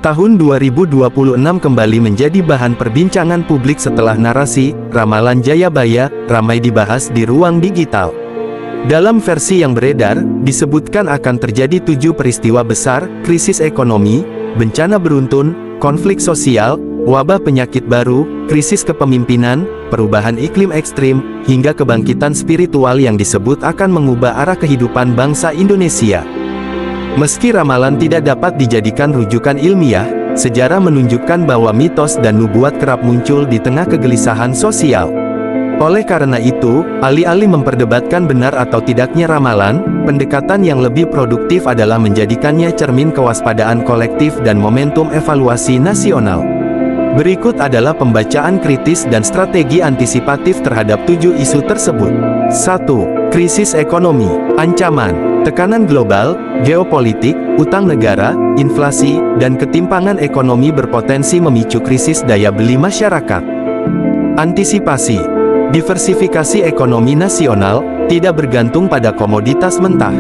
Tahun 2026 kembali menjadi bahan perbincangan publik setelah narasi ramalan Jayabaya ramai dibahas di ruang digital. Dalam versi yang beredar, disebutkan akan terjadi 7 peristiwa besar: krisis ekonomi, bencana beruntun, konflik sosial, wabah penyakit baru, krisis kepemimpinan, perubahan iklim ekstrim, hingga kebangkitan spiritual yang disebut akan mengubah arah kehidupan bangsa Indonesia. Meski ramalan tidak dapat dijadikan rujukan ilmiah, sejarah menunjukkan bahwa mitos dan nubuat kerap muncul di tengah kegelisahan sosial. Oleh karena itu, alih-alih memperdebatkan benar atau tidaknya ramalan, pendekatan yang lebih produktif adalah menjadikannya cermin kewaspadaan kolektif dan momentum evaluasi nasional. Berikut adalah pembacaan kritis dan strategi antisipatif terhadap 7 isu tersebut. 1. Krisis ekonomi, ancaman, tekanan global, geopolitik, utang negara, inflasi, dan ketimpangan ekonomi berpotensi memicu krisis daya beli masyarakat. Antisipasi, diversifikasi ekonomi nasional, tidak bergantung pada komoditas mentah.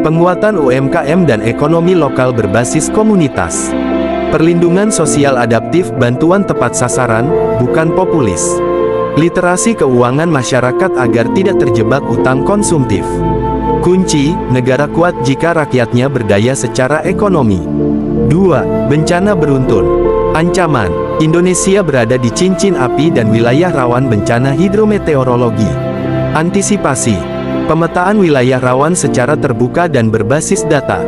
Penguatan UMKM dan ekonomi lokal berbasis komunitas. Perlindungan sosial adaptif, bantuan tepat sasaran, bukan populis. Literasi keuangan masyarakat agar tidak terjebak utang konsumtif. Kunci, negara kuat jika rakyatnya berdaya secara ekonomi. 2. Bencana beruntun. Ancaman, Indonesia berada di cincin api dan wilayah rawan bencana hidrometeorologi. Antisipasi, pemetaan wilayah rawan secara terbuka dan berbasis data.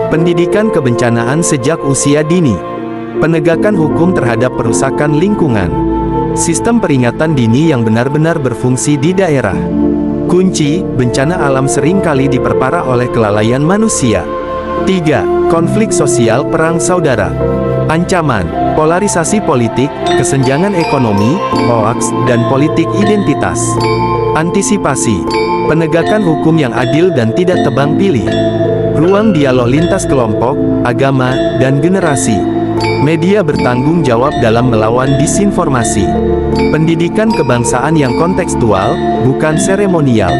Pendidikan kebencanaan sejak usia dini. Penegakan hukum terhadap perusakan lingkungan. Sistem peringatan dini yang benar-benar berfungsi di daerah. Kunci, bencana alam seringkali diperparah oleh kelalaian manusia. 3. Konflik sosial, perang saudara. Ancaman, polarisasi politik, kesenjangan ekonomi, hoaks, dan politik identitas. Antisipasi, penegakan hukum yang adil dan tidak tebang pilih. Ruang dialog lintas kelompok, agama, dan generasi. Media bertanggung jawab dalam melawan disinformasi. Pendidikan kebangsaan yang kontekstual, bukan seremonial.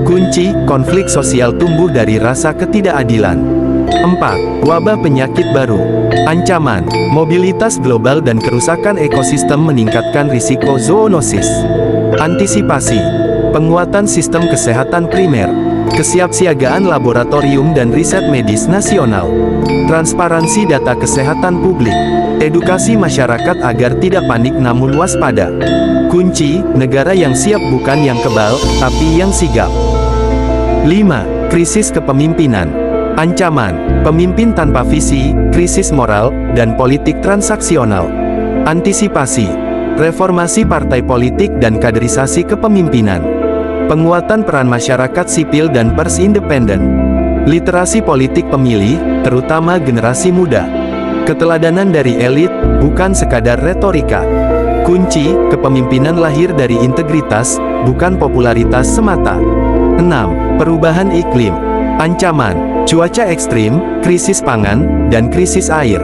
Kunci, konflik sosial tumbuh dari rasa ketidakadilan. 4. Wabah penyakit baru. Ancaman, mobilitas global dan kerusakan ekosistem meningkatkan risiko zoonosis. Antisipasi, penguatan sistem kesehatan primer. Kesiapsiagaan laboratorium dan riset medis nasional. Transparansi data kesehatan publik. Edukasi masyarakat agar tidak panik namun waspada. Kunci, negara yang siap bukan yang kebal, tapi yang sigap. 5. Krisis kepemimpinan. Ancaman, pemimpin tanpa visi, krisis moral, dan politik transaksional. Antisipasi, reformasi partai politik dan kaderisasi kepemimpinan. Penguatan peran masyarakat sipil dan pers independen. Literasi politik pemilih, terutama generasi muda. Keteladanan dari elit, bukan sekadar retorika. Kunci, kepemimpinan lahir dari integritas, bukan popularitas semata. 6. Perubahan iklim. Ancaman, cuaca ekstrim, krisis pangan, dan krisis air.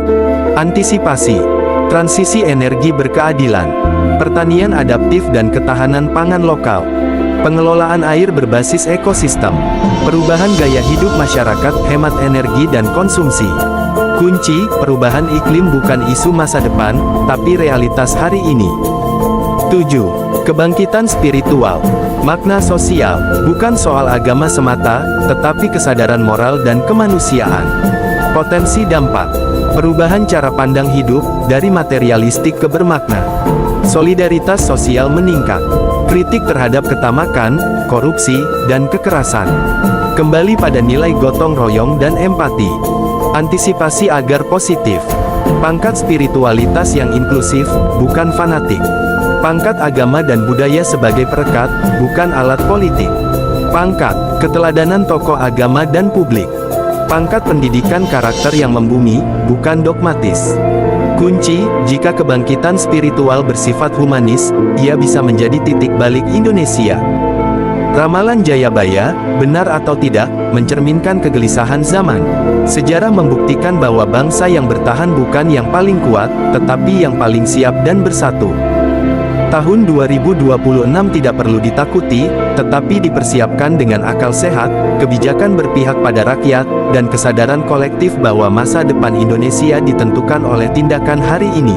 Antisipasi, transisi energi berkeadilan. Pertanian adaptif dan ketahanan pangan lokal. Pengelolaan air berbasis ekosistem. Perubahan gaya hidup masyarakat, hemat energi dan konsumsi. Kunci, perubahan iklim bukan isu masa depan, tapi realitas hari ini. 7. Kebangkitan spiritual. Makna sosial, bukan soal agama semata, tetapi kesadaran moral dan kemanusiaan. Potensi dampak. Perubahan cara pandang hidup, dari materialistik ke bermakna. Solidaritas sosial meningkat. Kritik terhadap ketamakan, korupsi, dan kekerasan. Kembali pada nilai gotong royong dan empati. Antisipasi agar positif. Pangkat spiritualitas yang inklusif, bukan fanatik. Pangkat agama dan budaya sebagai perekat, bukan alat politik. Pangkat, keteladanan tokoh agama dan publik. Pangkat pendidikan karakter yang membumi, bukan dogmatis. Kunci, jika kebangkitan spiritual bersifat humanis, ia bisa menjadi titik balik Indonesia. Ramalan Jayabaya, benar atau tidak, mencerminkan kegelisahan zaman. Sejarah membuktikan bahwa bangsa yang bertahan bukan yang paling kuat, tetapi yang paling siap dan bersatu. Tahun 2026 tidak perlu ditakuti, tetapi dipersiapkan dengan akal sehat, kebijakan berpihak pada rakyat, dan kesadaran kolektif bahwa masa depan Indonesia ditentukan oleh tindakan hari ini.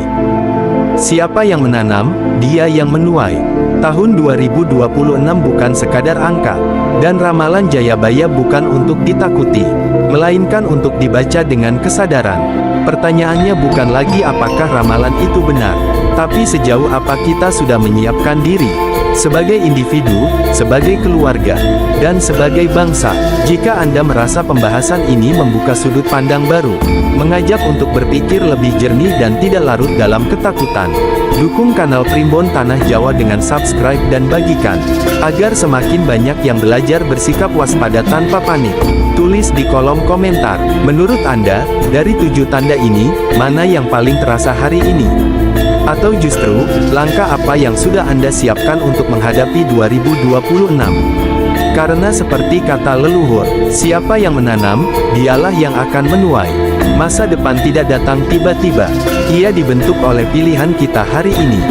Siapa yang menanam, dia yang menuai. Tahun 2026 bukan sekadar angka, dan ramalan Jayabaya bukan untuk ditakuti, melainkan untuk dibaca dengan kesadaran. Pertanyaannya bukan lagi apakah ramalan itu benar, tapi sejauh apa kita sudah menyiapkan diri, sebagai individu, sebagai keluarga, dan sebagai bangsa. Jika Anda merasa pembahasan ini membuka sudut pandang baru, mengajak untuk berpikir lebih jernih dan tidak larut dalam ketakutan, dukung kanal Primbon Tanah Jawa dengan subscribe dan bagikan, agar semakin banyak yang belajar bersikap waspada tanpa panik. Tulis di kolom komentar, menurut Anda, dari 7 tanda ini, mana yang paling terasa hari ini? Atau justru, langkah apa yang sudah Anda siapkan untuk menghadapi 2026? Karena seperti kata leluhur, siapa yang menanam, dialah yang akan menuai. Masa depan tidak datang tiba-tiba, ia dibentuk oleh pilihan kita hari ini.